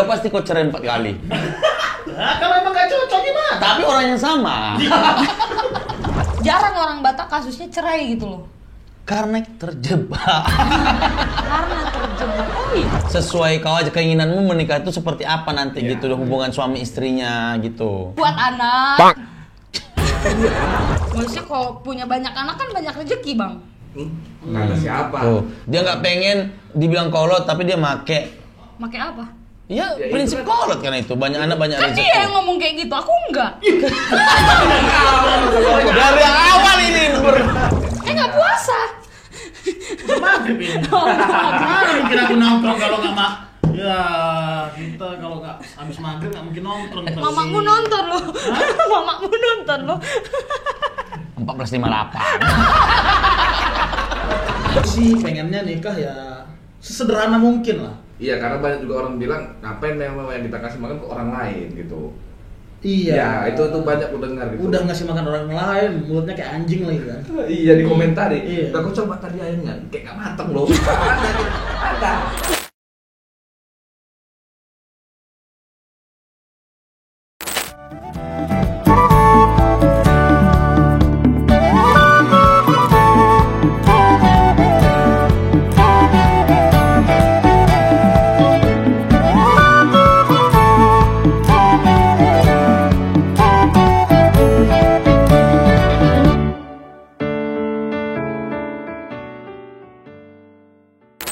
udah pasti kau cerai 4 kali. Nah, kalau emang gak cocok gimana? Tapi orang yang sama. Jarang orang Batak kasusnya cerai gitu loh. Karena terjebak. Karena terjebak. Oh iya. Sesuai kau aja keinginanmu menikah itu seperti apa nanti gitu, hubungan suami istrinya gitu. Buat anak. Maksudnya kalau punya banyak anak kan banyak rezeki, Bang. Nggak ada siapa. Tuh, dia nggak pengen dibilang kolot tapi dia make. Make apa? Ya, Ya, prinsip itu kan. kolot kan itu, banyak anak banyak Kan rezeki. dia yang ngomong kayak gitu, aku enggak. Dari awal ini Enggak puasa. Maghrib ini. Mana mungkin aku nongkrong kalau nggak ya kita kalau nggak habis maghrib nggak mungkin nongkrong. Mamamu nonton loh. Mamamu nonton loh. 14.58. Sih pengennya nikah ya sesederhana mungkin lah. Iya, karena banyak juga orang bilang ngapain yang kita kasih makan ke orang lain gitu. Iya. Ya, itu tuh banyak aku dengar gitu. Udah ngasih makan orang lain, mulutnya kayak anjing lagi kan. Iya, di komentari. Iya. Udah kau coba tadi ayamnya, kayak gak mateng loh. Ada.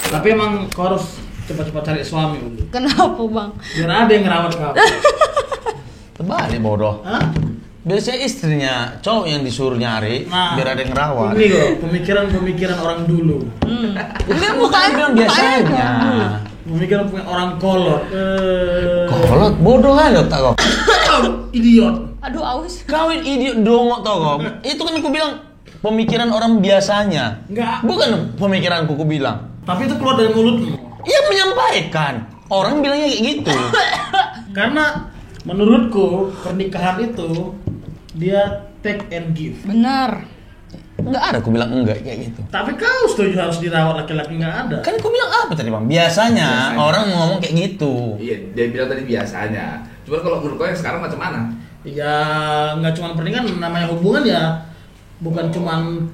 Tapi emang kau harus cepat-cepat cari suami dulu. Kenapa, Bang? Biar ada yang ngerawat kamu. Terbalik bodoh. Hah? Biasanya istrinya cowok yang disuruh nyari biar ada yang ngerawat. Ini loh, pemikiran orang dulu. Itu kan bukan bilang biasanya. Pemikiran orang kolot. Kolot bodoh kan otak kau. Idiot. Aduh, aus. Kawin idiot dongok tau kau. Itu kan aku bilang pemikiran orang biasanya. Enggak. Bukan pemikiranku bilang. Tapi itu keluar dari mulutmu. Iya menyampaikan. Orang bilangnya kayak gitu. Karena menurutku pernikahan itu dia take and give. Benar. Enggak ada aku bilang enggak kayak gitu. Tapi kau setuju harus dirawat laki-laki, nggak ada. Kan aku bilang apa tadi Bang? Biasanya orang ngomong kayak gitu. Iya, dia bilang tadi biasanya. Cuman kalau menurut kau yang sekarang macam mana? Ya nggak cuma pernikahan, namanya hubungan ya bukan cuman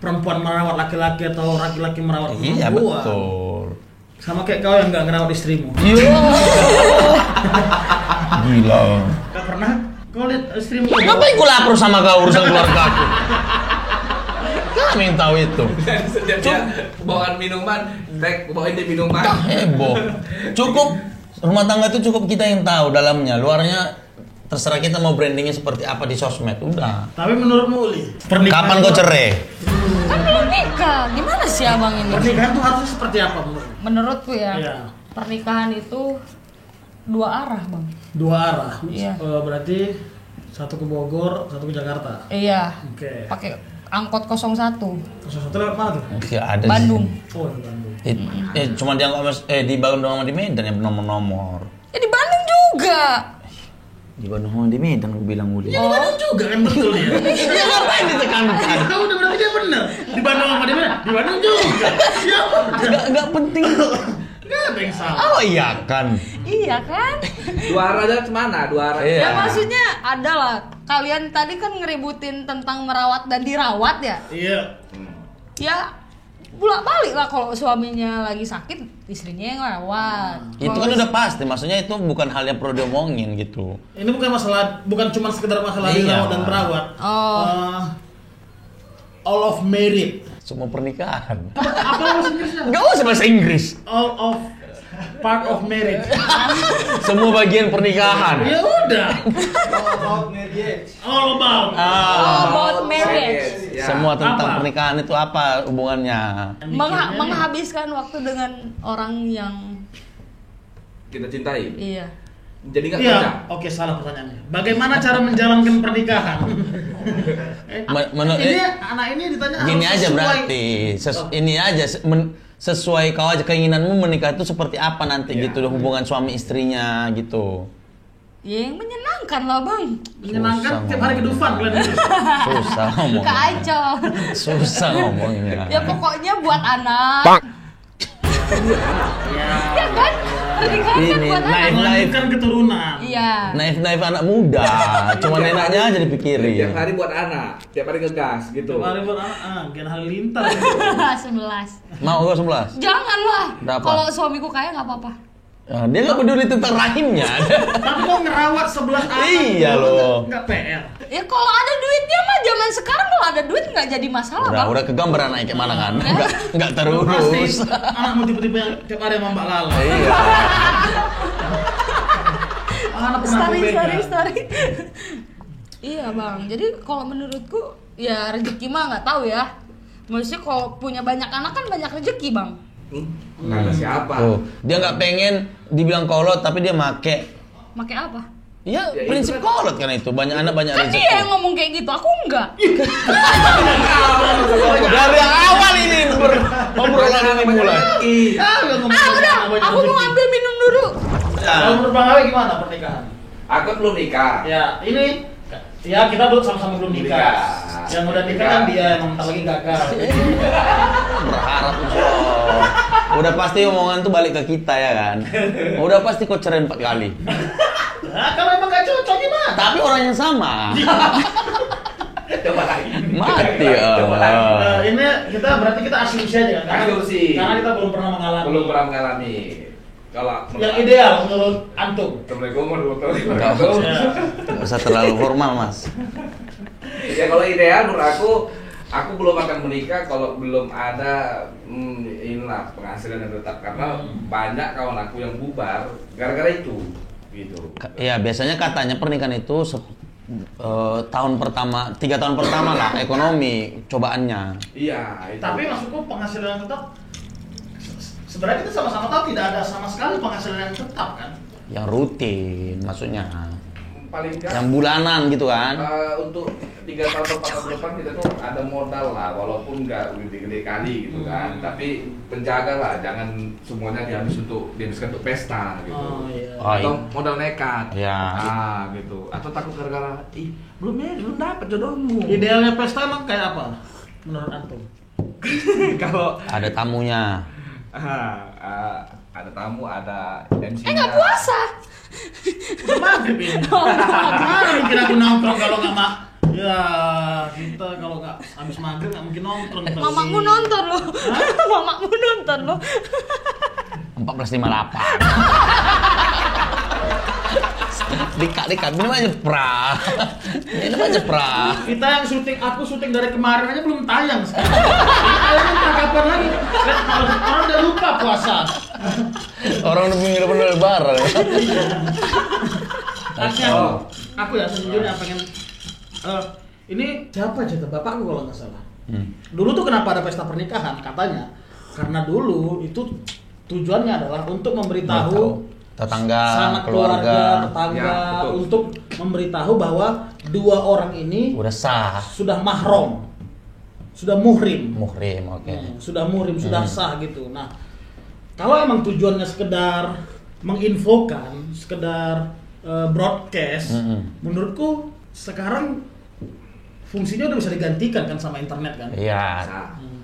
perempuan merawat laki-laki atau laki-laki merawat perempuan. Iya betul. Sama kayak kau yang nggak ngerawat istrimu. Yo. Gila. Nggak pernah kau lihat istrimu? Ngapain gue lapor sama kau urusan keluarga aku? Kami yang tahu itu. Setiap dia bawaan minuman, bawain dia minuman. Heboh. Cukup rumah tangga itu cukup kita yang tahu dalamnya. Luarnya terserah kita mau brandingnya seperti apa di sosmed. Udah. Tapi menurutmu Uli, Kapan kau cerai? Kan belum nikah. Gimana sih Abang ini? pernikahan tuh harusnya seperti apa menurutmu? Menurutku ya, Iya. pernikahan itu 2 arah, Bang. 2 arah. Iya. Berarti satu ke Bogor, satu ke Jakarta. Iya. Oke. Pakai angkot 01. Terus satu lewat mana tuh? Nggak ada Bandung. Oh, di Bandung. Cuma dianggap di Bandung sama di Medan yang nomor-nomor. Ya di Bandung juga. Di Bandung sama di Medan aku bilang udah. Ya di Bandung juga kan betul ya. Ya ngapain ditekankan? Kau udah berarti dia benar. Di Bandung sama di mana? Di Bandung juga. Ya udah. Nggak penting. Nggak ada yang salah. Oh iya kan. Iya kan? 2 arah aja kemana? 2 arah. Iya. Ya maksudnya adalah kalian tadi kan ngeributin tentang merawat dan dirawat ya. Iya. Ya bolak-balik lah kalau suaminya lagi sakit, istrinya yang ngerawat. Itu kan udah pasti, maksudnya itu bukan hal yang perlu diomongin gitu. Ini bukan cuma sekedar masalah Iya. dirawat dan perawat. Oh. All of merit. Semua pernikahan. Apa bahasa Inggrisnya? Nggak usah bahasa Inggris. All of part of marriage. Semua bagian pernikahan. Ya udah. All about. About marriage. Ya. Semua tentang Apa? pernikahan itu apa hubungannya? Menghabiskan waktu dengan orang yang Kita cintai. iya. Jadi nggak Iya. kerja. Oke, salah pertanyaannya. Bagaimana cara menjalankan pernikahan? Ini anak ini ditanya Gini harus aja sesuai- berarti, ini aja sesuai kau aja keinginanmu menikah itu seperti apa nanti Ya. gitu hubungan suami istrinya gitu. Ya yang menyenangkan lah, Bang. menyenangkan Susah tiap hari ke Dufan kalian itu. Susah ngomong. Kacau. Susah ngomongnya. Ya pokoknya buat anak. Ya. Ya kan? Pernikahan kan Ini buat anak. naif Melanjutkan keturunan. Iya. naif anak muda. Cuma enaknya aja dipikirin. Tiap hari buat anak, tiap hari ngegas gitu. Kemarin buat anak, Gen Halilintar. 11. Mau gua 11? Janganlah. Kenapa? Kalau suamiku kaya nggak apa-apa. Nah, dia nggak peduli tentang rahimnya. Tapi kok ngerawat 11 anak? Iya itu loh. Nggak PR. Ya kalau ada duitnya mah zaman sekarang kalau ada duit nggak jadi masalah, Bang. Udah kegambaran naik kayak mana kan? Nggak Pasti terurus. anakmu tipe-tipe yang tiap hari sama Mbak Lala. Iya. Anak pernah aku pegang. Story. Iya, Bang. Jadi kalau menurutku ya rezeki mah nggak tahu ya. Maksudnya kalau punya banyak anak kan banyak rezeki, Bang. Nggak ada siapa. Tuh, dia nggak pengen dibilang kolot tapi dia make. Make apa? Ya, Ya, prinsip itu kan- kolot kan itu, banyak anak banyak Kan rezeki. dia yang ngomong kayak gitu, aku enggak. Dari awal ini obrolan ini mulai. Udah, aku mau ambil minum dulu. Kalau menurut Bang Awe gimana pernikahan? Aku belum nikah. Ya, ini ya kita belum sama-sama belum nikah. Nikah. Yang udah nikah kan dia emang tak lagi gagal. Berharap udah pasti omongan tuh balik ke kita ya kan. Udah pasti kau cerai 4 kali. Nah, kalau emang gak cocok gimana? Tapi orang yang sama. Coba lagi. Mati ya. Coba lagi. Ini kita berarti kita asumsi aja kan? Asumsi. Karena kita belum pernah mengalami. Belum pernah mengalami. Kalau Yang ideal menurut antum. Assalamualaikum warahmatullahi Nggak wabarakatuh. Nggak usah terlalu formal, Mas. Ya kalau ideal menurut aku belum akan menikah kalau belum ada inilah penghasilan yang tetap karena banyak kawan aku yang bubar gara-gara itu gitu. Ya biasanya katanya pernikahan itu tahun pertama, 3 tahun pertama lah ekonomi cobaannya. Iya. Itu. Tapi maksudku penghasilan yang tetap sebenarnya kita sama-sama tahu tidak ada sama sekali penghasilan yang tetap kan? Yang rutin maksudnya. Paling enggak Yang bulanan gitu kan. untuk 3 tahun atau 4 tahun depan kita tuh ada modal lah walaupun nggak gede-gede kali gitu kan tapi penjaga lah jangan semuanya dihabiskan untuk pesta gitu Oh iya. Oh, atau iya. modal nekat Ya. gitu atau takut gara-gara belum dapet jodohmu Idealnya pesta emang kayak apa menurut antum? kalau Ada tamunya. ada tamu ada MC Nggak puasa. Udah maghrib ini. Mana mungkin aku nongkrong kalau nggak ya kita kalau nggak habis maghrib nggak mungkin nongkrong. Mamamu nonton loh. Mamamu nonton loh. 14.58. Dikat minum aja pra. Minum aja pra. Kita yang aku syuting dari kemarin aja belum tayang sekarang. Tayang entah kapan lagi. Orang udah lupa puasa. Orang udah minggu depan udah lebaran. Aku ya sejujurnya pengen ini siapa cerita bapakku kalau nggak salah. Dulu tuh kenapa ada pesta pernikahan katanya karena dulu itu tujuannya adalah untuk memberitahu tetangga, sanak keluarga, tetangga Ya, betul. untuk memberitahu bahwa 2 orang ini udah sah. sudah mahram, sudah muhrim. Muhrim, oke. Sudah muhrim, sudah sah gitu. Nah, kalau emang tujuannya sekedar menginfokan, sekedar broadcast, menurutku sekarang fungsinya udah bisa digantikan kan sama internet kan? Iya.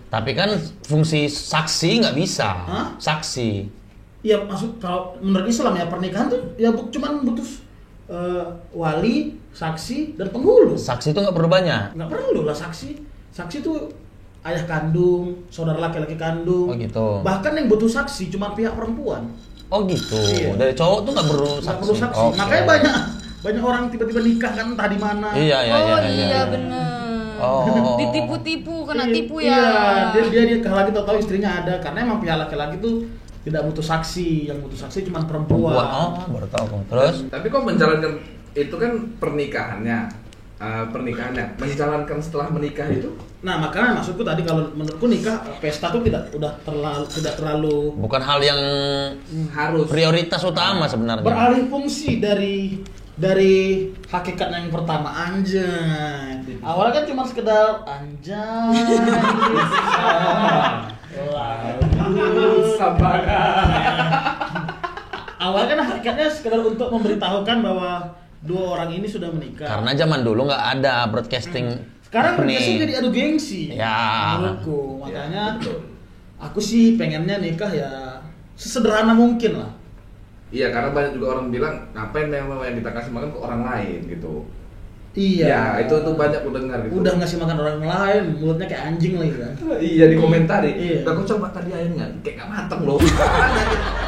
Tapi kan fungsi saksi nggak bisa. Hah? Saksi. Iya, maksud kalau menurut Islam ya pernikahan tuh ya cuman butuh wali, saksi dan penghulu. Saksi itu nggak perlu banyak. Nggak perlu lah saksi. Saksi tuh ayah kandung, saudara laki-laki kandung. Oh gitu. Bahkan yang butuh saksi cuma pihak perempuan. Oh gitu. Iya. Dari cowok tuh nggak perlu Nggak saksi. perlu saksi. Oke. Makanya banyak orang tiba-tiba nikah kan entah di mana. Iya iya iya. Oh iya, iya iya. bener. Oh. Ditipu-tipu, kena Iya, tipu ya. Iya, dia kalau lagi tahu istrinya ada karena emang pihak laki-laki tuh tidak butuh saksi, yang butuh saksi cuma perempuan. Oh baru tahu. Terus? tapi kok menjalankan itu kan pernikahannya menjalankan setelah menikah itu Nah, makanya maksudku tadi kalau menurutku nikah pesta tuh tidak terlalu Bukan hal yang harus prioritas utama sebenarnya. beralih fungsi dari hakikat yang pertama anjay. Awalnya kan cuma sekedar anjay. sabar Awalnya kan hakikatnya sekedar untuk memberitahukan bahwa 2 orang ini sudah menikah. Karena zaman dulu nggak ada broadcasting. Sekarang nih. berarti jadi adu gengsi. Ya. Menurutku. Makanya betul. aku sih pengennya nikah ya sesederhana mungkin lah. Iya, karena banyak juga orang bilang ngapain yang kita kasih makan ke orang lain gitu. Iya. Ya, itu banyak ku dengar gitu. Udah ngasih makan orang lain, mulutnya kayak anjing lagi kan. Iya, di komentari. Iya. Aku coba tadi ayamnya kayak nggak mateng loh.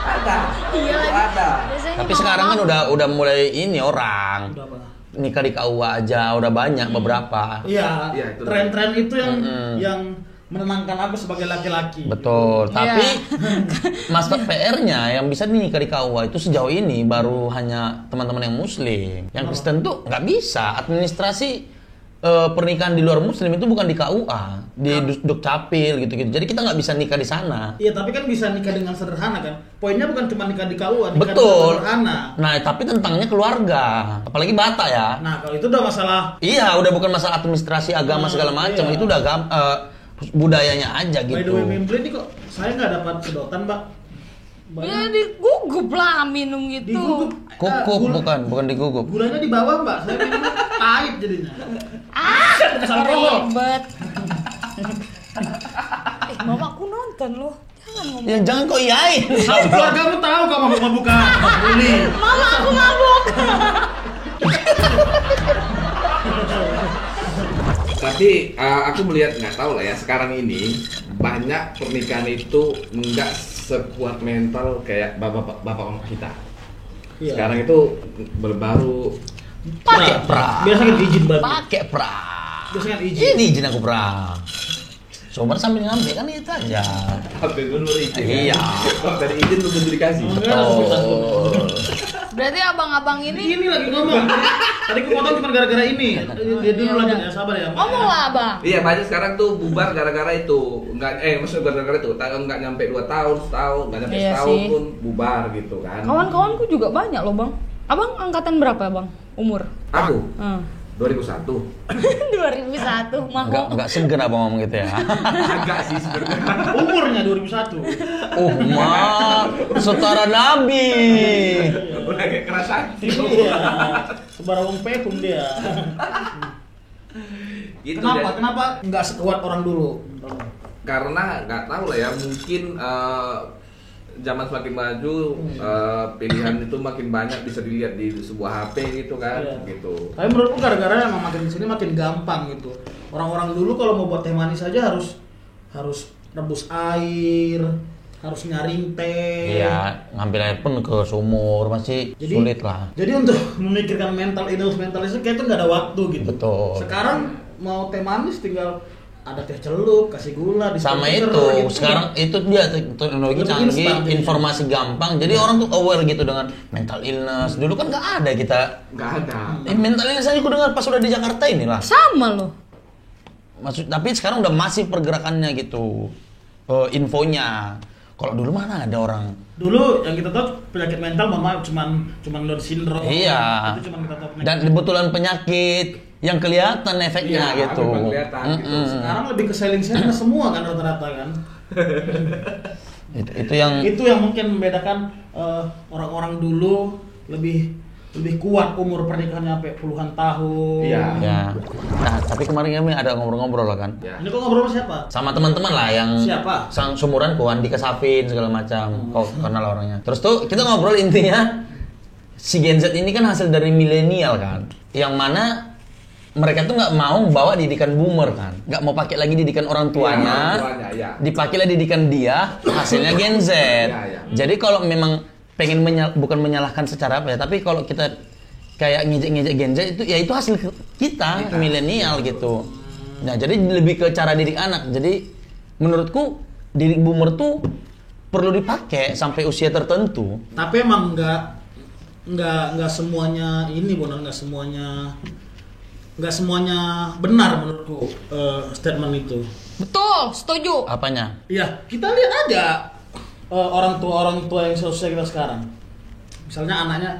Ada. Iya lagi. Ada. Biasanya Tapi mama- sekarang kan udah mulai ini orang Udah apa? nikah di KUA aja udah banyak beberapa. Iya, Iya, itu tren-tren itu Mm-mm. yang menenangkan aku sebagai laki-laki. Betul, Iya. tapi master PR-nya yang bisa nikah di KUA itu sejauh ini baru hanya teman-teman yang muslim. Yang Kristen tuh nggak bisa. Administrasi pernikahan di luar muslim itu bukan di KUA, di Dukcapil gitu-gitu. Jadi kita nggak bisa nikah di sana. Iya, tapi kan bisa nikah dengan sederhana kan. Poinnya bukan cuma nikah di KUA, nikah Betul. dengan sederhana. Nah, tapi tentangnya keluarga, apalagi Batak ya. Nah, kalau itu udah masalah. Iya, udah bukan masalah administrasi agama segala macam, Iya. itu udah budayanya aja By the gitu. way, Mimble ini kok saya nggak dapat sedotan, Mbak. Ya digugup lah minum gitu. Digugup. Kukup bukan digugup. Gulanya di bawah, Mbak. Saya minum pahit jadinya. Kesal rohok. Ribet. Mamaku nonton loh. Jangan ngomong. Ya jangan kau iyain. Keluargamu tahu kok mabuk buka. Bully. Mama aku mabuk. Tapi aku melihat nggak tahu lah ya sekarang ini banyak pernikahan itu nggak sekuat mental kayak bapak mama kita. Iya. Sekarang itu baru Pakai pra. Biasa kan izin banget. Pakai pra. Biasa kan izin. Ini izin aku pra. Sobar sambil ngambil kan itu aja. sampai dulu izin. Iya. Kalau dari izin belum tentu dikasih. Betul. Berarti abang-abang ini Ini lagi ngomong. Tadi aku potong cuma gara-gara ini. Dia dulu lanjut ya, sabar ya. Mbak. ngomong lah abang. Iya banyak sekarang tuh bubar gara-gara itu maksudnya gara-gara itu nggak nyampe 2 tahun setahun nggak nyampe Iya setahun sih. pun bubar gitu kan. Kawan-kawanku juga banyak loh bang. Abang angkatan berapa bang? Umur? Aku Hmm. 2001 2001 mau. Enggak segan abang ngomong gitu ya. agak sih sebenarnya. Umurnya 2001. Setara Nabi. Udah kayak keras hati. Iya. Sebarang wong pekum dia. Gitu, Kenapa? jadi- Kenapa nggak sekuat orang dulu? Karena nggak tahu lah ya mungkin zaman semakin maju pilihan itu makin banyak bisa dilihat di sebuah HP gitu kan Iya. gitu. Tapi menurutku gara-gara emang makin sini makin gampang gitu. Orang-orang dulu kalau mau buat teh manis aja harus rebus air, harus nyaring teh. Iya, ngambil air pun ke sumur masih sulit lah. Jadi untuk memikirkan mental illness itu kayak itu nggak ada waktu gitu. Betul. Sekarang mau teh manis tinggal ada teh celup, kasih gula, Sama disetir, itu, gitu. sekarang itu dia teknologi Lebih canggih, instan jadinya. informasi gampang. Jadi orang tuh aware gitu dengan mental illness. Dulu kan nggak ada kita. Nggak ada. Mental illness aja aku dengar pas udah di Jakarta inilah. Sama loh. Tapi sekarang udah masih pergerakannya gitu. Infonya. Kalau dulu mana ada orang. Dulu yang kita tahu penyakit mental mohon maaf cuman Down syndrome. Iya. Itu cuman kita tahu penyakit. Dan kebetulan penyakit yang kelihatan efeknya Iya, gitu. memang kelihatan gitu. Sekarang lebih ke selling semua kan rata-rata kan. Itu yang Itu yang mungkin membedakan orang-orang dulu lebih kuat umur pernikahannya sampai puluhan tahun. Iya. ya. Nah, tapi kemarin kami ada ngobrol-ngobrol lah kan. Ya. Ini kok ngobrol sama siapa? Sama teman-teman lah yang Siapa? sang sumuran ku Andika Safin segala macam. Kau kenal orangnya. Terus tuh kita ngobrol intinya si Gen Z ini kan hasil dari milenial kan. Yang mana mereka tuh nggak mau bawa didikan boomer kan, nggak mau pakai lagi didikan orang tuanya, Iya, orang tuanya, ya. dipakailah didikan dia, hasilnya Gen Z. Ya. Jadi kalau memang pengen bukan menyalahkan secara apa ya, tapi kalau kita kayak ngejek-ngejek Gen Z itu ya itu hasil kita milenial gitu. Nah jadi lebih ke cara didik anak. Jadi menurutku didik boomer tuh perlu dipakai sampai usia tertentu. Tapi emang nggak semuanya ini benar, nggak semuanya benar menurutku statement itu. Betul, setuju. Apanya? Iya, kita lihat aja orang tua yang seusia kita sekarang. Misalnya anaknya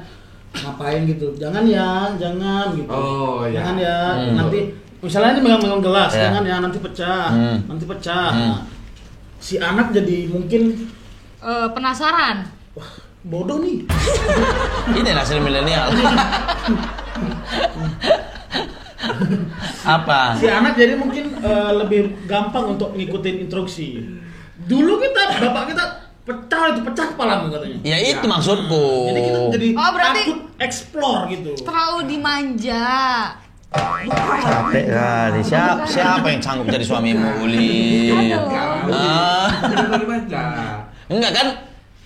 ngapain gitu, jangan gitu. Oh, ya. Jangan ya, nanti misalnya ini megang gelas, Ya. jangan ya nanti pecah, nanti pecah. Nah, si anak jadi mungkin Penasaran. wah bodoh nih. Ini hasil milenial. Apa? Si anak jadi mungkin lebih gampang untuk ngikutin instruksi. Dulu bapak kita pecah kepalamu katanya. Ya itu maksudku. Jadi kita jadi Oh, berarti- takut explore gitu. Terlalu dimanja. Capek kali. Siapa yang sanggup jadi suamimu, Uli? Aduh. Enggak kan?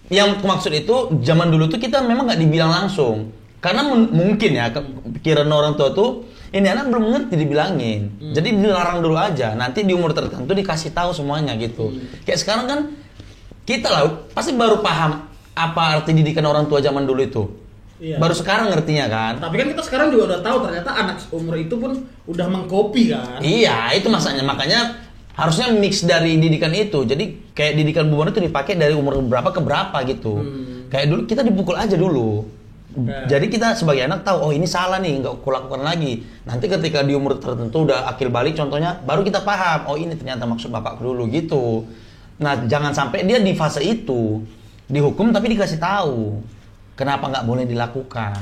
Yang maksud itu zaman dulu tuh kita memang nggak dibilang langsung. Karena mungkin ya pikiran orang tua tuh ini anak belum ngerti dibilangin. Jadi dilarang dulu aja. Nanti di umur tertentu dikasih tahu semuanya gitu. Kayak sekarang kan kita lah pasti baru paham apa arti didikan orang tua zaman dulu itu. Iya. Baru sekarang ngertinya kan. Tapi kan kita sekarang juga udah tahu ternyata anak seumur itu pun udah mengcopy kan. Iya, itu masanya. Makanya harusnya mix dari didikan itu. Jadi kayak didikan boomer itu dipakai dari umur berapa ke berapa gitu. Kayak dulu kita dipukul aja dulu. Jadi kita sebagai anak tahu, oh ini salah nih, nggak aku lakukan lagi. Nanti ketika di umur tertentu udah akil balik contohnya, baru kita paham, oh ini ternyata maksud bapakku dulu gitu. Nah jangan sampai dia di fase itu dihukum tapi dikasih tahu kenapa nggak boleh dilakukan.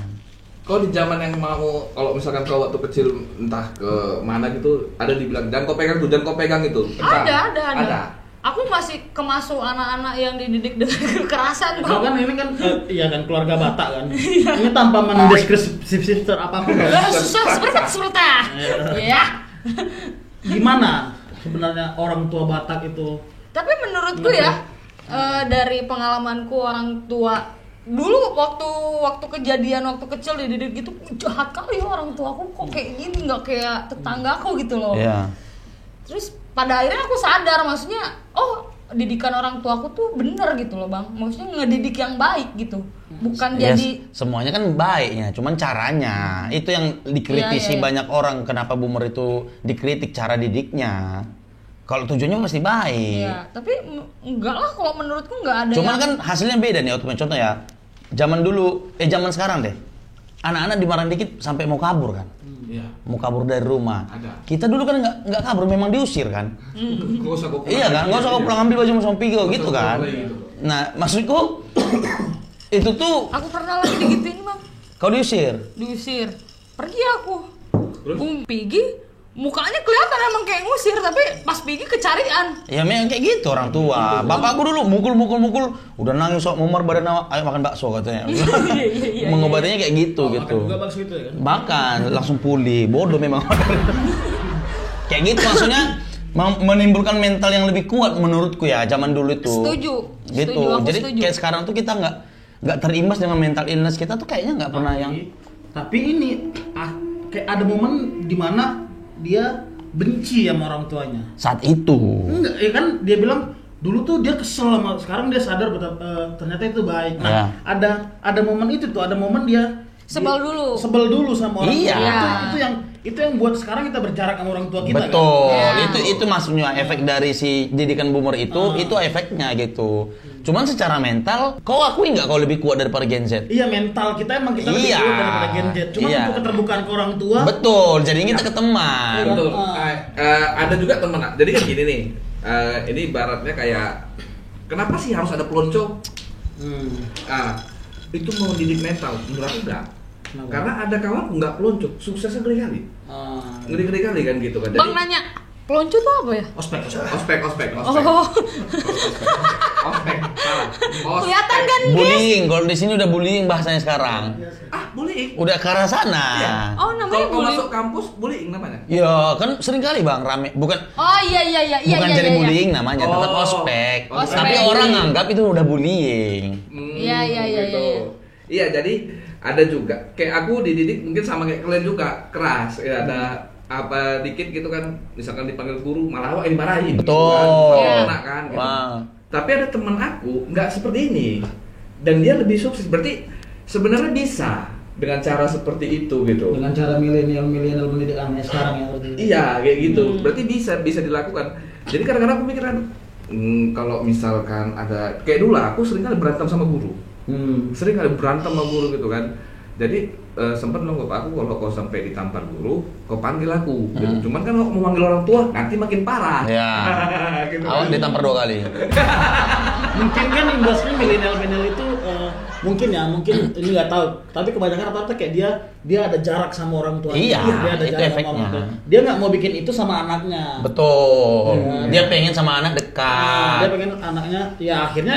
Kau di zaman yang mau, kalau misalkan kau waktu kecil entah ke mana gitu, ada dibilang jangan kau pegang tuh, jangan kau pegang itu. Ada. Aku masih kemasuk anak-anak yang dididik dengan kekerasan, Kalau Bang. kan ini kan iya kan keluarga Batak kan. Ini tanpa mendeskripsi apapun. Seperti ya. Gimana sebenarnya orang tua Batak itu? Tapi menurutku ya, dari pengalamanku orang tua dulu waktu kejadian waktu kecil dididik gitu jahat kali ya orang tuaku, kok kayak gini, nggak kayak tetanggaku gitu loh. Iya. Terus pada akhirnya aku sadar, maksudnya oh didikan orang tuaku tuh bener gitu loh, Bang. Maksudnya ngedidik yang baik gitu, bukan Ya, jadi semuanya kan baiknya, cuman caranya itu yang dikritisi Iya. banyak orang. Kenapa boomer itu dikritik cara didiknya? Kalau tujuannya pasti baik. ya. Tapi enggak lah, kalau menurutku enggak ada. Cuman yang- kan hasilnya beda nih. Contoh ya, zaman dulu, zaman sekarang deh, anak-anak dimarahin dikit sampai mau kabur kan? Iya. Mau kabur dari rumah. Ada. Kita dulu kan nggak kabur, memang diusir kan? Gak usah kau pulang. Iya kan, nggak usah kau pulang ambil baju sama Pigo Nggak gitu usah kan? kau gitu. Nah, maksudku itu tuh Aku pernah lagi digituin, Bang. kau diusir. Diusir. Pergi aku. Terus? Pigi mukanya kelihatan emang kayak ngusir, tapi pas Pigi kecarian. Ya memang kayak gitu orang tua. Bapakku dulu mukul, udah nangis sok mumar badan awak, ayo makan bakso katanya. Iya. Mengobatinya kayak gitu gitu. Makan juga bakso itu ya kan. Makan langsung pulih, bodoh memang. Kayak gitu maksudnya menimbulkan mental yang lebih kuat menurutku ya zaman dulu itu. Setuju. Gitu. Setuju, aku Jadi setuju. kayak sekarang tuh kita nggak terimbas dengan mental illness kita tuh kayaknya nggak pernah yang. Tapi ini kayak ada momen di mana dia benci sama orang tuanya. Saat itu. Enggak, ya kan dia bilang dulu tuh dia kesel sama, sekarang dia sadar ternyata itu baik. Nah, ada momen itu tuh, ada momen dia Sebel dulu. Sebel dulu sama orang Iya. tua. Itu yang buat sekarang kita berjarak sama orang tua kita. Betul. Ya. Itu maksudnya efek dari si didikan boomer itu efeknya gitu. Cuman secara mental, kau akui nggak kau lebih kuat daripada Gen Z? Kan? Iya, mental kita emang kita lebih Iya. kuat daripada Gen Z. Cuma Iya. untuk keterbukaan ke orang tua. Betul. Jadi kita ke teman. Betul. Ah. Ada juga temen. Jadi kan gini nih. Ini ibaratnya kayak kenapa sih harus ada pelonco? Itu mau didik mental, menurut aku enggak. Kenapa? Karena ada kawan nggak pelonco, suksesnya ngeri kali. Ngeri kali kan gitu kan. Bang nanya, pelonco tuh apa ya? Ospek. Ospek. Oh, Ospek. Salah. kelihatan kan guys? Bullying. Kalau di sini udah bullying bahasanya sekarang. Bullying. Udah ke arah sana. Iya. Oh, namanya Kalau bullying. masuk kampus bullying namanya. Ya kan sering kali bang rame. Bukan Oh iya. bukan jadi bullying namanya, tetap Oh. ospek. Ospek. Tapi orang nganggap itu udah bullying. Iya. Gitu. Iya, jadi ada juga kayak aku dididik mungkin sama kayak kalian juga keras. Ya ada apa dikit gitu kan, misalkan dipanggil guru malah awak yang dimarahin. Betul. Gitu kan. Iya. Enak kan gitu. Wah. Tapi ada teman aku nggak seperti ini. Dan dia lebih sukses. Berarti sebenarnya bisa dengan cara seperti itu gitu. Dengan cara milenial mendidik anaknya sekarang yang seperti itu. Iya kayak gitu. Berarti bisa dilakukan. Jadi kadang-kadang aku mikirkan kalau misalkan ada kayak dulu aku sering kali berantem sama guru. Sering kali berantem sama guru gitu kan. Jadi sempat bilang ke aku kalau kau sampai ditampar guru, kau panggil aku. Gitu. Cuman kan kalau mau manggil orang tua nanti makin parah. Ya. Gitu. Awak ditampar 2 kali. Mungkin kan imbasnya milenial itu mungkin ini nggak tahu. Tapi kebanyakan rata-rata kayak dia ada jarak sama orang tuanya. Iya, dia ada itu jarak efeknya. sama orang tuanya. Dia nggak mau bikin itu sama anaknya. Betul. Iya. Dia pengen sama anak Nah, dekat. dia pengen anaknya, ya akhirnya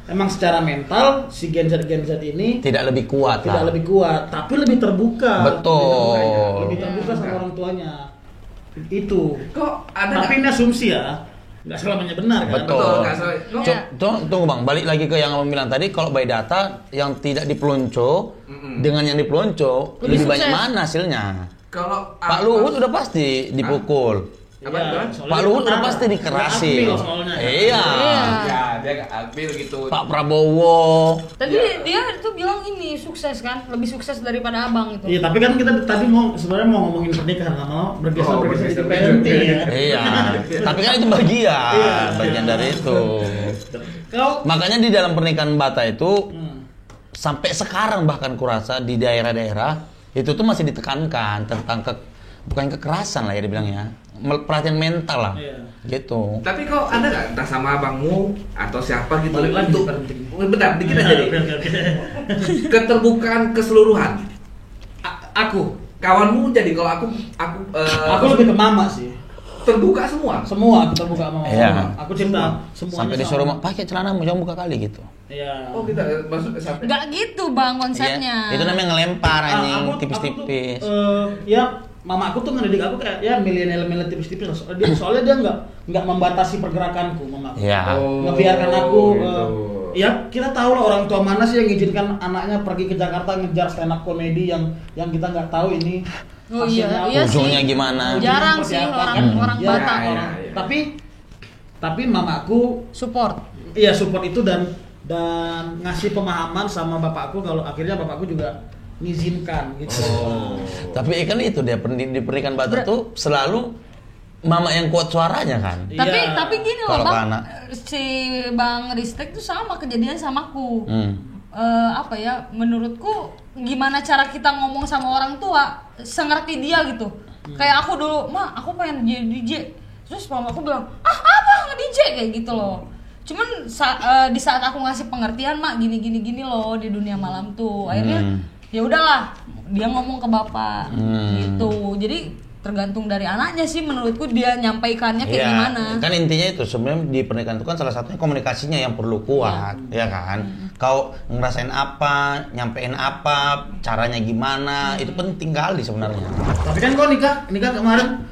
emang secara mental si Gen Z ini Tidak lebih kuat tidak lah. lebih kuat, tapi lebih terbuka. Betul. Lebih terbuka sama orang tuanya. Itu. Kok ada Tapi ini asumsi ya, nggak selamanya benar kan? Betul. nggak salah. Kok- Iya. Tunggu bang, balik lagi ke yang abang bilang tadi. Kalau by data yang tidak dipelonco dengan yang dipelonco Lebih lebih banyak sukses. mana hasilnya? Kalau Pak Luhut udah pasti dipukul. Apa, Iya, Bang? soalnya Pak Luhut udah dia pasti pertama. dikerasin. Dia akbil soalnya. Iya. Iya. Ya, dia nggak ambil gitu. Pak Prabowo. Tadi Iya. dia itu bilang ini sukses kan, lebih sukses daripada abang itu. Iya, tapi kan kita tadi sebenarnya mau ngomongin pernikahan, lama bergeser bergeser di parenting ya. Iya. Tapi kan itu Iya. bagian dari itu. Kau Makanya di dalam pernikahan Bata itu Hmm. sampai sekarang bahkan kurasa di daerah-daerah itu tuh masih ditekankan tentang bukan kekerasan lah ya dibilangnya, perhatian mental lah. Iya. Gitu. Tapi kok ada nggak entah sama abangmu atau siapa gitu Balik lagi untuk parenting. bentar dikit aja deh. Oke. Keterbukaan keseluruhan. Aku Kawanmu jadi kalau aku lebih ke mama sih. terbuka semua. Semua aku terbuka sama mama. Iya. Aku cerita semuanya. Sampai disuruh pakai celanamu jangan buka kali gitu. Iya. Oh kita masuk ke sampai. Nggak gitu bang konsepnya. Iya. Itu namanya ngelempar anjing Aku tuh, tipis-tipis. ya mama aku tuh ngedidik aku kayak ya milenial tipis-tipis. Soalnya dia nggak membatasi pergerakanku, mama aku. Iya. Ngebiarkan aku gitu. ya kita tahu lah orang tua mana sih yang izinkan anaknya pergi ke Jakarta ngejar stand up comedy yang kita nggak tahu ini Oh hasilnya iya apa. Ujungnya sih. gimana? Jarang Seperti sih apa, orang kan? orang Ya, Batak ya, orang ya. tapi mamaku support. iya support itu dan ngasih pemahaman sama bapakku kalau akhirnya bapakku juga mengizinkan gitu. Tapi kan itu dia di pernikahan Bata tuh selalu mama yang kuat suaranya kan. Iya. Tapi gini loh Kalau ke bang, anak. si Bang Ristek tuh sama kejadian sama aku. Apa ya? Menurutku gimana cara kita ngomong sama orang tua, sengerti dia gitu. Kayak aku dulu, ma, aku pengen jadi DJ. Terus mama aku bilang, apa nge-DJ kayak gitu loh. Cuman di saat aku ngasih pengertian, mak gini loh di dunia malam tuh. Akhirnya ya udahlah, dia ngomong ke bapak gitu. Jadi tergantung dari anaknya sih menurutku dia nyampaikannya kayak Iya, gimana. kan intinya itu sebenarnya di pernikahan itu kan salah satunya komunikasinya yang perlu kuat, ya kan? Kau ngerasain apa, nyampein apa, caranya gimana, itu penting kali sebenarnya. Tapi kan kau nikah kemarin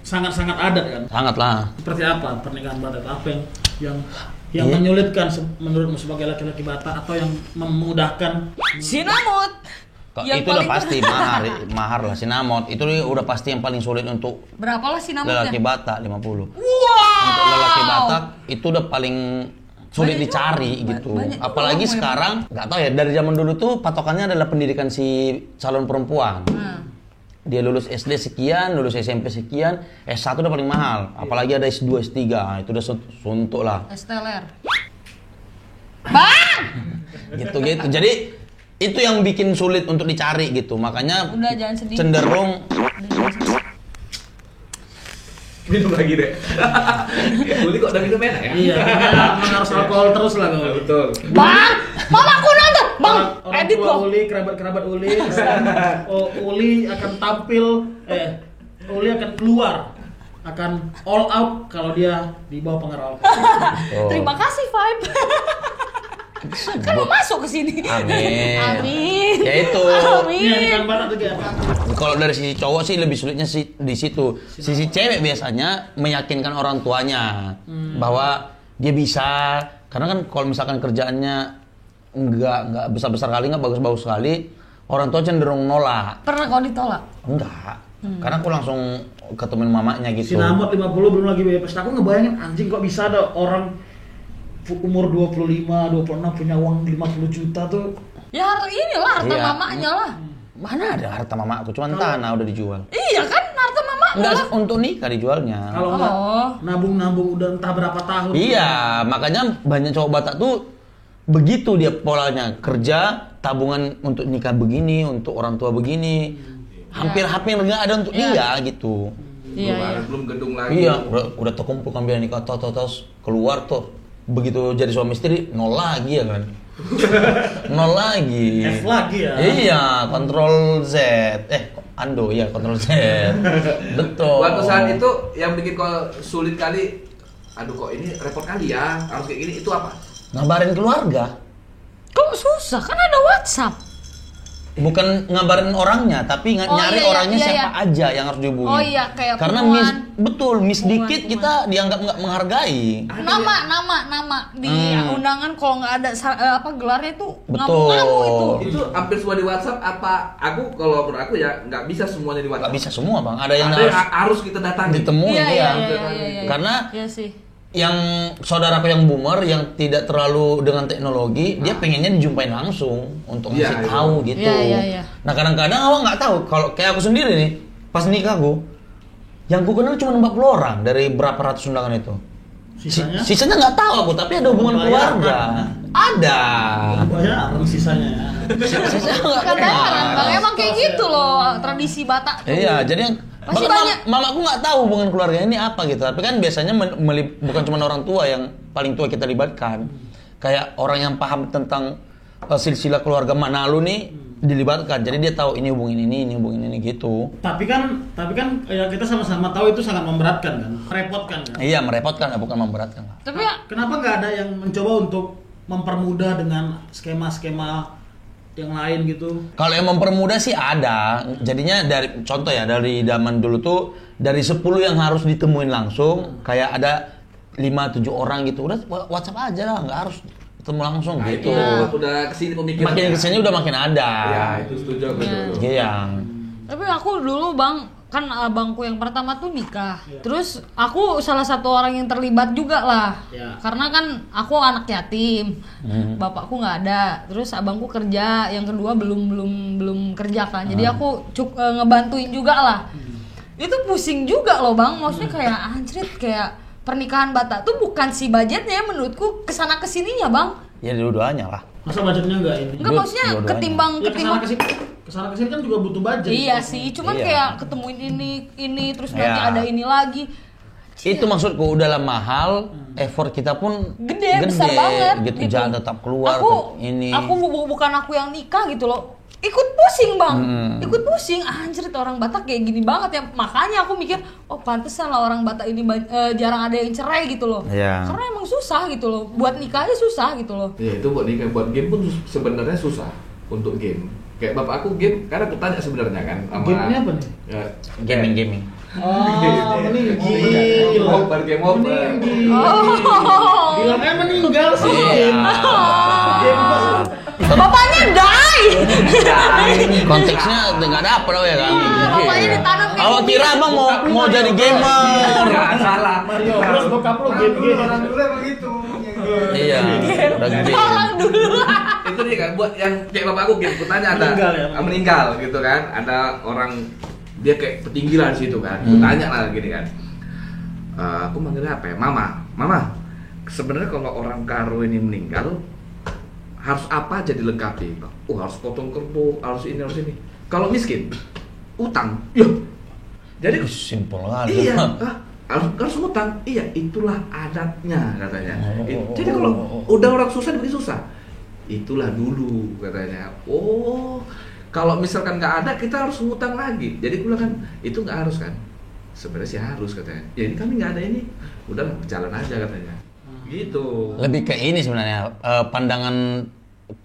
sangat-sangat adat kan. Sangat lah. Seperti apa pernikahan Batak? Apa yang menyulitkan menurutmu sebagai laki-laki Batak atau yang memudahkan? Sinamot. Itu udah pasti mahar lah sinamot. Itu udah pasti yang paling sulit untuk Berapa lah sinamotnya? lelaki Batak 50. Wow. Untuk lelaki Batak itu udah paling sulit Banyak dicari juga. gitu. Banyak juga Apalagi orang sekarang nggak tahu ya, dari zaman dulu tuh patokannya adalah pendidikan si calon perempuan. Dia lulus SD sekian, lulus SMP sekian, S1 udah paling mahal. Apalagi ada S2, S3, itu udah suntuk lah. Esteller. Bang! Gitu-gitu. Jadi itu yang bikin sulit untuk dicari gitu. Makanya Udah jangan sedih. cenderung Minum lagi deh. Uli kok udah minum enak ya? Iya, memang harus alkohol terus lah kau. Betul. Bang! Mamaku nonton! Bang! Orang Edit tua loh. Uli, kerabat Uli, Uli akan tampil, Uli akan keluar, akan all out kalau dia di bawah pengaruh alkohol. Terima kasih Vibe. Kan mau masuk ke sini. Amin. Amin. Ya itu. Amin. Ini kan Batak tuh kayak apa? Kalau dari sisi cowok sih lebih sulitnya sih di situ. Sisi cewek biasanya meyakinkan orang tuanya bahwa dia bisa. Karena kan kalau misalkan kerjaannya nggak besar kali, nggak bagus kali, orang tua cenderung nolak. Pernah kau ditolak? Enggak. Karena aku langsung ketemuin mamanya gitu. Sinamot 50 belum lagi bebas. Aku ngebayangin anjing kok bisa ada orang umur 25, 26 punya uang 50 juta tuh. Ya inilah harta Iya. mamanya lah. Mana ada harta mamaku, cuma tanah udah dijual. Iya kan harta mamanya Enggak, lah. untuk nikah dijualnya. Kalau nggak Oh. nabung udah entah berapa tahun. Iya, makanya banyak cowok Batak tuh begitu dia polanya, kerja, tabungan untuk nikah begini, untuk orang tua begini. Hampir nggak ada untuk dia gitu. Iya. Belum gedung lagi. Iya, udah terkumpul kan biaya nikah, terus keluar tuh. Begitu jadi suami istri, nol lagi ya kan. Nol lagi. F lagi ya. Iya, Ctrl Z. Ando ya, Ctrl Z. Betul. Waktu saat itu yang bikin kau sulit kali, aduh kok ini repot kali ya, harus kayak gini, itu apa? Ngabarin keluarga. Kok susah? Kan ada WhatsApp. Bukan ngabarin orangnya, tapi nyari orangnya siapa aja yang harus dihubungi. Oh iya, kayak karena miss dikit kita dianggap nggak menghargai. Nama di undangan kalau nggak ada gelarnya itu Betul. ngamu itu. Itu hampir semua di WhatsApp apa? Aku kalau menurut aku ya nggak bisa semuanya di WhatsApp. Nggak bisa semua bang, ada yang harus kita datangi. ditemui Iya, ya. iya. Karena Iya sih. yang saudaraku yang boomer yang tidak terlalu dengan teknologi, dia pengennya dijumpain langsung untuk ngasih tahu gitu. Iya. Nah kadang-kadang awak nggak tahu, kalau kayak aku sendiri nih, pas nikahku, yang ku kenal cuma 40 orang dari berapa ratus undangan itu. Sisanya nggak tahu aku, tapi ada hubungan keluarga. Ada. Bayaran sisanya ya. Sisanya nggak Kedengaran kenal. bang, emang kayak gitu loh tradisi Batak tuh. Iya, jadi yang Pasti bahkan banyak. mamaku nggak tahu hubungan keluarga ini apa gitu. Tapi kan biasanya bukan cuma orang tua yang paling tua kita libatkan. Kayak orang yang paham tentang silsilah keluarga Manalu nih dilibatkan. Jadi dia tahu ini hubungin ini hubungin ini gitu. Tapi kan ya kita sama-sama tahu itu sangat memberatkan kan, merepotkan kan. Iya, merepotkan lah, bukan memberatkan lah. Tapi ya, Kenapa nggak ada yang mencoba untuk mempermudah dengan skema-skema yang lain gitu? Kalau yang mempermudah sih ada. Jadinya dari contoh ya, dari zaman dulu tuh dari 10 yang harus ditemuin langsung, kayak ada 5-7 orang gitu. Udah WhatsApp aja lah, nggak harus ketemu langsung Nah, gitu. itu udah kesini pemikiran. Makin kesini udah makin ada. Ya, itu setuju aku dulu. Iya. tapi aku dulu bang, kan abangku yang pertama tuh nikah. Terus aku salah satu orang yang terlibat juga lah. Ya. Karena kan aku anak yatim. Bapakku nggak ada. Terus abangku kerja, yang kedua belum kerja kan. Jadi aku ngebantuin juga lah. Itu pusing juga loh bang. Maksudnya kayak anjrit, kayak pernikahan Batak tuh bukan si budgetnya menurutku kesana kesininya bang. Ya dua-duanya lah. Masa budgetnya nggak ini? Enggak, maksudnya dua-duanya. ketimbang Kesana kesini kan juga butuh budget. Iya sih, cuman Iya. kayak ketemuin ini terus nanti Iya. ada ini lagi. Itu maksudku udahlah mahal, effort kita pun Gede, besar banget gitu. Jangan tetap keluar Aku ini. bukan aku yang nikah gitu loh. Ikut pusing bang, ikut pusing. Anjir, orang Batak kayak gini banget ya. Makanya aku mikir, oh pantesan lah orang Batak ini jarang ada yang cerai gitu loh. Iya. Karena emang susah gitu loh. Buat nikah aja susah gitu loh. Ya itu buat nikah, buat game pun sebenarnya susah untuk game. Kayak bapak aku game, karena aku tanya sebenarnya kan. Game-nya apa nih? Ya, Gaming. Oh, meninggal. Game over, game over. Bilangnya meninggal sih. Iya. Bapaknya die. Konteksnya nggak dapet ya kan. Bapaknya ditanam kayak Awak kira abang mau jadi gamer. Jangan salah. Mario Bros bokap lu game-game. Orang dulu emang gitu. Iya. Udah game. orang dulu. Itu dia kan buat yang kayak bapak aku game, aku tanya ada Meninggal ya? meninggal gitu kan, ada orang dia kayak petinggi lah di situ kan, aku tanya lah gini kan, aku manggilnya apa ya, mama sebenarnya kalau orang karo ini meninggal harus apa aja dilengkapi? Harus potong kerbau, harus ini kalau miskin utang ya, jadi Simpel kali. iya harus ngutang, iya itulah adatnya katanya. Jadi kalau udah orang susah begini susah, itulah dulu katanya. Oh, kalau misalkan nggak ada kita harus ngutang lagi. Jadi gue bilang kan itu nggak harus kan, sebenarnya sih harus katanya. Ya ini kami nggak ada ini, udah jalan aja katanya. Gitu. Lebih ke ini sebenarnya pandangan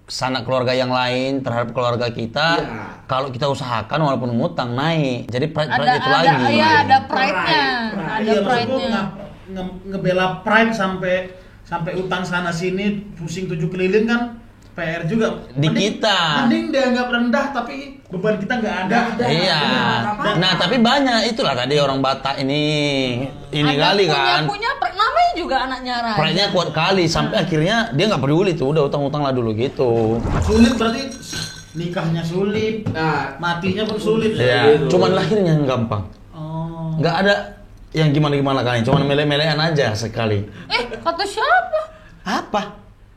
sanak keluarga yang lain terhadap keluarga kita. Iya. Kalau kita usahakan walaupun ngutang naik, jadi pride Ada itu lagi. iya, ada pride-nya. Ada Iya, maksud gua pride-nya. ngebela pride sampai utang sana sini pusing 7 keliling kan PR juga. Di kita. Mending dianggap rendah tapi beban kita nggak ada. Iya. Nah, tapi banyak itulah tadi orang Batak ini kali kan. Punya namanya juga anaknya Raja. Pride-nya kuat kali sampai akhirnya dia nggak peduli tuh, udah utang-utang lah dulu gitu. Sulit berarti nikahnya sulit, Nah, matinya pun sulit. Iya, cuman lahirnya yang gampang. Oh. Nggak ada yang gimana-gimana kali, cuman melek-melekan aja sekali. Kata siapa? Apa?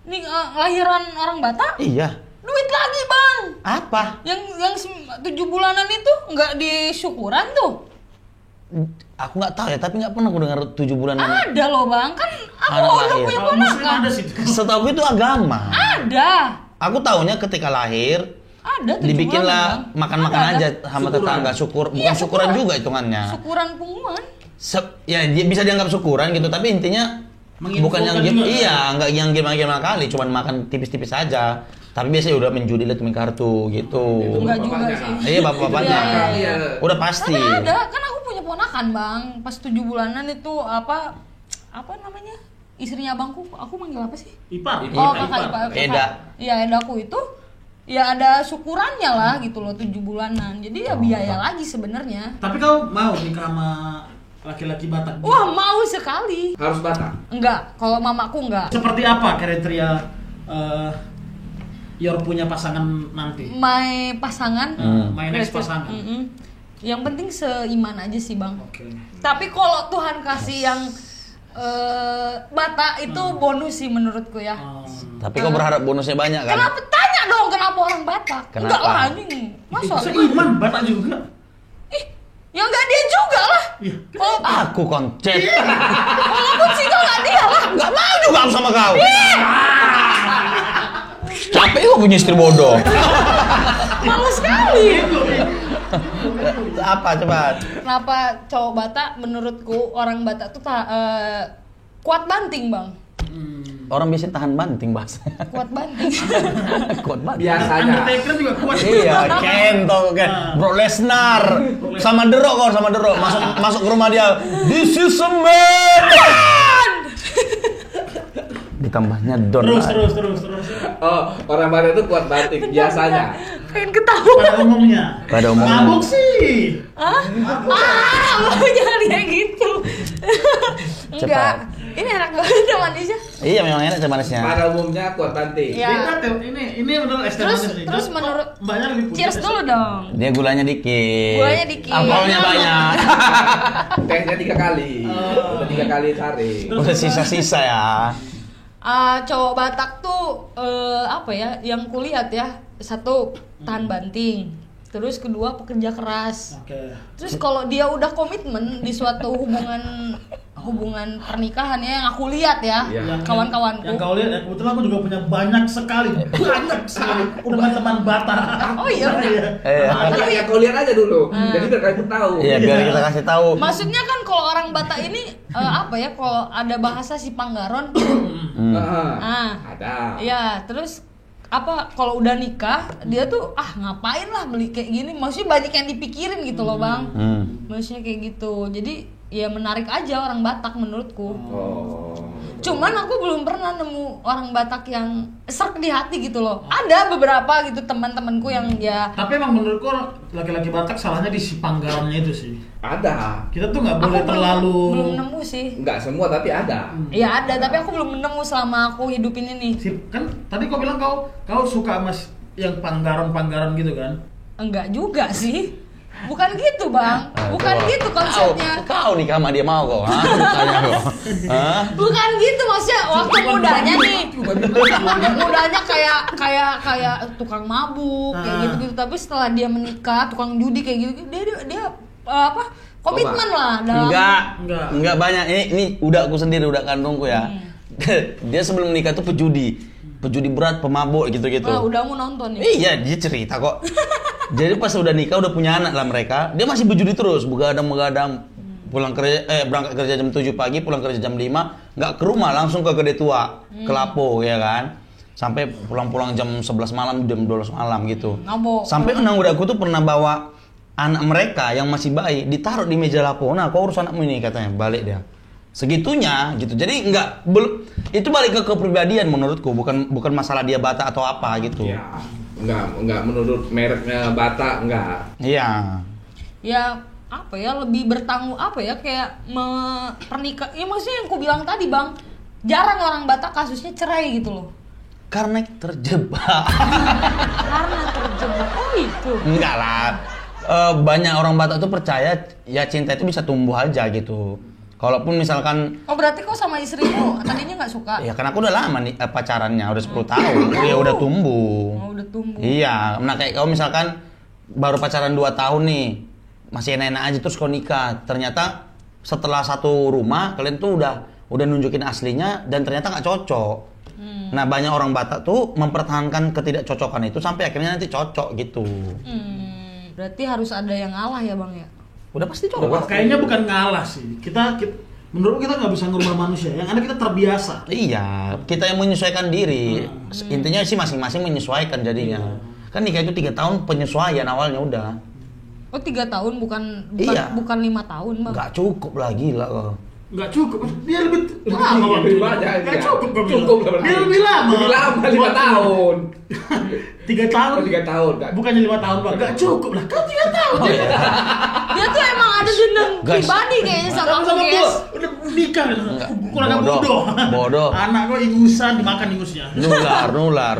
Nih lahiran orang Batak? Iya. Duit lagi bang. Apa? Yang 7 bulanan itu nggak disyukuran tuh? Aku nggak tahu ya, tapi nggak pernah aku dengar 7 bulan ini. Ada loh bang, kan anak udah lahir. punya Kalau muslim ponakan. ada sih. Setahu itu agama. Ada. Aku taunya ketika lahir Ada 7 dibikinlah bulan, Bang. makan-makan Ada. aja sama Syukuran. tetangga, syukur. Bukan Iya, syukuran syukuran. juga hitungannya. Syukuran pengumuman. Ya dia bisa dianggap syukuran gitu, tapi intinya Menginfokan bukan yang juga, iya, kan? nggak yang gimana kali, cuman makan tipis-tipis aja. Tapi biasanya udah menjudi lihat main kartu gitu. Enggak juga Bapaknya. sih. Iya, bapak-bapaknya. Iya, iya. Udah pasti. Tapi ada, kan aku punya ponakan, Bang. Pas 7 bulanan itu apa namanya? Istrinya abangku, aku manggil apa sih? Ipar. Oh, kakak ipar. Eda. Iya, edaku itu ya ada syukurannya lah gitu loh 7 bulanan. Jadi ya biaya lagi sebenarnya. Tapi kau mau nikah sama laki-laki Batak? Wah, mau sekali. Harus Batak. Enggak, kalau mamaku enggak. Seperti apa kriteria Yor punya pasangan nanti? My pasangan, My next pasangan. Yang penting seiman aja sih, Bang. Oke. Tapi kalau Tuhan kasih yang Batak itu bonus sih menurutku ya. Tapi kau berharap bonusnya banyak kan? Kenapa tanya dong kenapa orang Batak? Kenapa? Enggak lah anjing. Masa? Seiman Batak juga. Ih, ya enggak dia juga lah. Iya. Kalau Aku koncet. walaupun single enggak dia lah. Nggak mau juga aku sama kau. Capek kok punya istri bodoh. Males sekali. Apa coba? Kenapa cowok Batak menurutku orang Batak tuh kuat banting, Bang. Orang biasanya tahan banting bahasa. Kuat banting. Kuat banting. Biasanya. Undertaker juga kuat. Iya, Kento kan. Bro Lesnar sama The Rock kok, sama The Rock masuk ke rumah dia. This is a man. Ditambahnya Don. Terus. Oh, orang Batak itu kuat batik biasanya. Pengen ketawa. Pada umumnya. Pada umumnya. Mabuk sih. Hah? Lo jangan kayak gitu. Enggak. Ini enak banget sama Nisha. Iya, memang enak manisnya. Pada umumnya kuat banting. Iya. Beda, Teo. Ini benar es teh Terus manis nih. terus Kok menurut mbaknya lebih putih. cheers dulu dong. Dia gulanya dikit. Gulanya dikit. Alkoholnya banyak. Tehnya 3 kali. Udah 3 kali sehari. Udah sisa-sisa ya. Cowok Batak tuh apa ya? Yang kulihat ya, satu tahan banting. Terus kedua pekerja keras. Oke. Terus kalau dia udah komitmen di suatu hubungan pernikahan ya yang aku lihat ya, Iya. kawan-kawanku. Yang kau lihat, ya, kebetulan aku juga punya banyak sekali teman-teman Batak. Oh iya. Ada yang kau lihat aja dulu. Jadi biar kalian tahu. Iya, biar kita kasih tahu. Maksudnya kan kalau orang Batak ini apa ya? Kalau ada bahasa si Panggaron, Ada. ya terus apa? Kalau udah nikah dia tuh ngapain lah beli kayak gini? Maksudnya banyak yang dipikirin gitu loh, Bang. Maksudnya kayak gitu. Jadi ya menarik aja orang Batak menurutku. Oh. Cuman aku belum pernah nemu orang Batak yang serk di hati gitu loh. Ada beberapa gitu teman-temanku yang ya Tapi emang menurutku laki-laki Batak salahnya di si panggarannya itu sih. Ada. Kita tuh nggak aku boleh terlalu. belum nemu sih. Enggak semua tapi ada. Ya ada, tapi aku belum nemu selama aku hidup ini nih. Kan tadi kau bilang kau suka sama yang panggaran gitu kan? Enggak juga sih. Bukan gitu, Bang. Bukan gitu konsepnya. Kau nikah sama dia mau kok? Tanya kok. Hah? Bukan gitu maksudnya waktu mudanya nih. Waktu mudanya kayak tukang mabuk kayak gitu-gitu, tapi setelah dia menikah tukang judi kayak gitu, dia apa? Komitmen lah dalam Enggak banyak. Ini udah aku sendiri, udah kandungku ya. Dia sebelum menikah tuh pejudi berat, pemabuk gitu-gitu. udah mau nonton nih. Iya, dia cerita kok. Jadi pas udah nikah, udah punya anak lah mereka, dia masih berjudi terus, begadang pulang kerja, berangkat kerja jam 7 pagi, pulang kerja jam 5, nggak ke rumah, langsung ke Gede Tua, ke Lapo ya kan. Sampai pulang-pulang jam 11 malam, jam 12 malam gitu. Ngabok. Sampai anak mudaku tuh pernah bawa anak mereka yang masih bayi, ditaruh di meja Lapo. Nah, kau urus anakmu ini katanya, balik dia. Segitunya gitu. Jadi itu balik ke kepribadian menurutku, bukan masalah dia Batak atau apa gitu. Ya. Enggak menurut mereknya Batak enggak. Iya. Ya apa ya, lebih bertanggung apa ya, kayak pernikah. Ya maksudnya yang ku bilang tadi, Bang, jarang orang Batak kasusnya cerai gitu loh. Karena terjebak. Karena terjebak. Oh itu. Enggak lah. Banyak orang Batak tuh percaya ya cinta itu bisa tumbuh aja gitu. Kalaupun misalkan Oh berarti kok sama istrimu tadinya nggak suka? ya kan aku udah lama nih pacarannya, udah 10 tahun. Ya udah tumbuh. Oh udah tumbuh. Iya, nah kayak kau misalkan baru pacaran 2 tahun nih, masih enak-enak aja terus kau nikah. Ternyata setelah satu rumah kalian tuh udah nunjukin aslinya dan ternyata nggak cocok. Nah banyak orang Batak tuh mempertahankan ketidakcocokan itu sampai akhirnya nanti cocok gitu. Berarti harus ada yang ngalah ya bang ya? Udah pasti cocok. Kayaknya bukan ngalah sih. Menurut kita nggak bisa ngubah manusia. Yang ada kita terbiasa. Iya, kita yang menyesuaikan diri. Intinya sih masing-masing menyesuaikan jadinya. Kan nikah itu 3 tahun penyesuaian awalnya udah. Oh 3 tahun bukan Iya. bukan 5 tahun bang? Nggak cukup lah gila kok. Nggak cukup. Dia lebih lama waktunya. Nggak cukup. Cukup lah. Dia lebih lama. Lebih lama 5 tahun. 3 tahun. 3 tahun. Bukannya 5 tahun bang. Nggak cukup lah. Kan 3 tahun. Oh, iya. Dia tuh emang ada dendam Guys. pribadi kayaknya sama aku Sama guys. gua udah nikah kurang Bodoh. Bodoh. Anak gua ingusan dimakan ingusnya. Nular.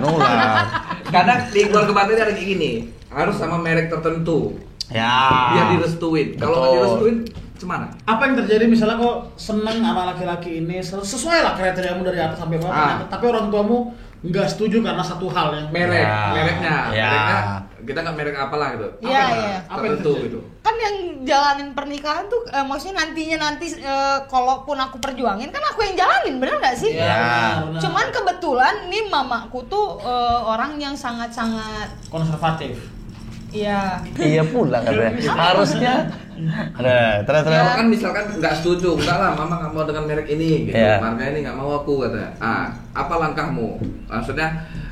Kadang di keluarga Batak ini ada kayak gini, harus sama merek tertentu Ya. biar direstuin. Kalau nggak Betul. direstuin, cemana? Apa yang terjadi misalnya kok seneng sama laki-laki ini sesuai lah kriteriamu dari atas sampai bawah, tapi orang tuamu nggak setuju karena satu hal yang Merek, Ya. mereknya, Ya. mereknya kita nggak merek apalah gitu. Iya, Apa? iya. Apa yang Tertentu terjadi? gitu. Kan yang jalanin pernikahan tuh maksudnya nanti kalaupun aku perjuangin kan aku yang jalanin, bener nggak sih? Ya. benar. Cuman kebetulan nih mamaku tuh orang yang sangat-sangat konservatif. iya. Iya pula katanya. Harusnya. Ada. Terus. Kalau kan misalkan nggak setuju, enggak lah, mama nggak mau dengan merek ini, gitu. Iya. Marga ini nggak mau aku kata. Apa langkahmu? Maksudnya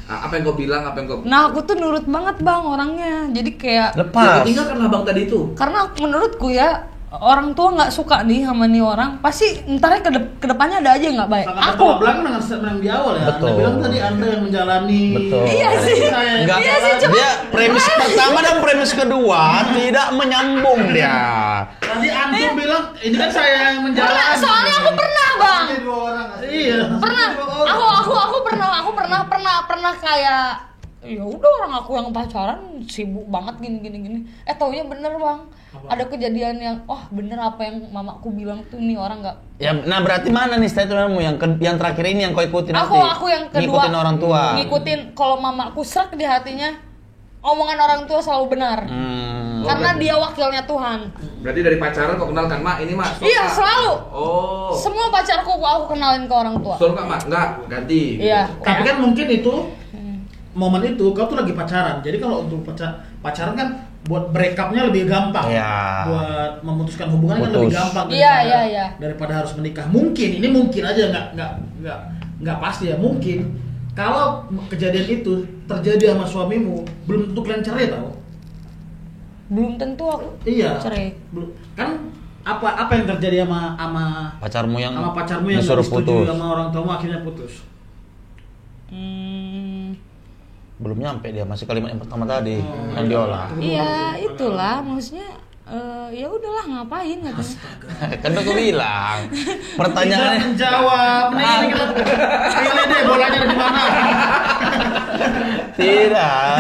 apa yang kau bilang, apa yang kau? Nah aku tuh nurut banget bang orangnya, jadi kayak Lepas. Tinggalkan abang tadi itu. karena menurutku ya orang tua nggak suka nih sama nih orang, pasti ntarnya kedepannya ada aja yang nggak baik. Sangat Aku bertolak belakang dengan statement yang di awal ya. Betul. Anda bilang tadi Anda yang menjalani. Betul. Iya sih. Saya yang Enggak, Iya sih, cuma- dia premis pertama dan premis kedua tidak menyambung dia. Tadi antum bilang ini kan saya yang Pernah, menjalani. soalnya aku pernah bang. Ini dua orang. Iya. Pernah. Aku pernah kayak ya udah orang aku yang pacaran sibuk banget gini. Taunya bener bang. Ada kejadian yang bener apa yang mamaku bilang tuh nih orang nggak. Ya, nah berarti mana nih statementmu yang terakhir ini yang kau ikutin nanti? Aku yang kedua Ngikutin orang tua. ngikutin kalau mamaku serak di hatinya omongan orang tua selalu benar. Karena dia wakilnya Tuhan. Berarti dari pacaran kau kenalkan, Mak, ini Mak. Iya, selalu. Oh. Semua pacarku aku kenalin ke orang tua. Suruh nggak, Mak? Enggak, ganti. Iya. Tapi kan mungkin itu momen itu kau tuh lagi pacaran. Jadi kalau untuk pacaran kan buat break up-nya lebih gampang. Iya. Buat memutuskan hubungan kan lebih Putus. gampang Iya. daripada harus menikah. Mungkin aja nggak pasti ya. Mungkin kalau kejadian itu terjadi sama suamimu, belum tentu kalian cerai tau. Belum tentu aku Iya. cerai. Kan apa yang terjadi sama Pacarmu yang pacarmu yang disuruh nggak setuju putus. sama orang tuamu akhirnya putus. Belum nyampe dia, masih kalimat yang pertama tadi yang diolah. Iya, itulah maksudnya ya udahlah ngapain gitu. Kan udah gue bilang. Pertanyaannya Tidak menjawab. Nih ini kita pilih deh bolanya ada di mana. tidak.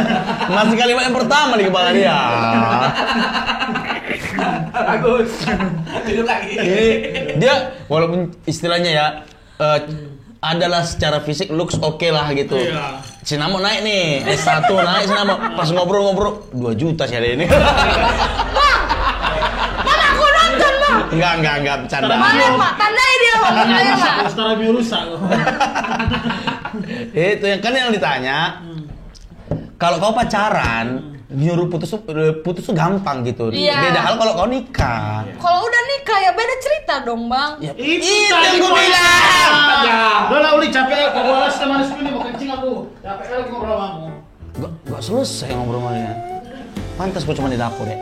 Masih kalimat yang pertama di kepala dia. Bagus. Hidup lagi. Ini dia walaupun istilahnya ya adalah secara fisik looks oke lah gitu. Iya. Sinamo naik nih, S1 naik Sinamo. Pas ngobrol-ngobrol 2 juta sih hari ini. Mana aku nonton bang? Enggak bercanda. Mana pak? Tandai dia bang, ayo pak. Setara bio rusak. Itu yang kan yang ditanya. Kalau kau pacaran, nyuruh putus tuh gampang gitu. Iya. Beda hal kalau kau nikah. Kalau udah nikah ya beda cerita dong bang. Ya, Itu yang gue bilang. Udah lah Uli capek kau balas sama ini mau kencing aku. Capek kali aku ngobrol sama kamu. Gak selesai ngobrol sama dia. Pantas gue cuma di dapur ya.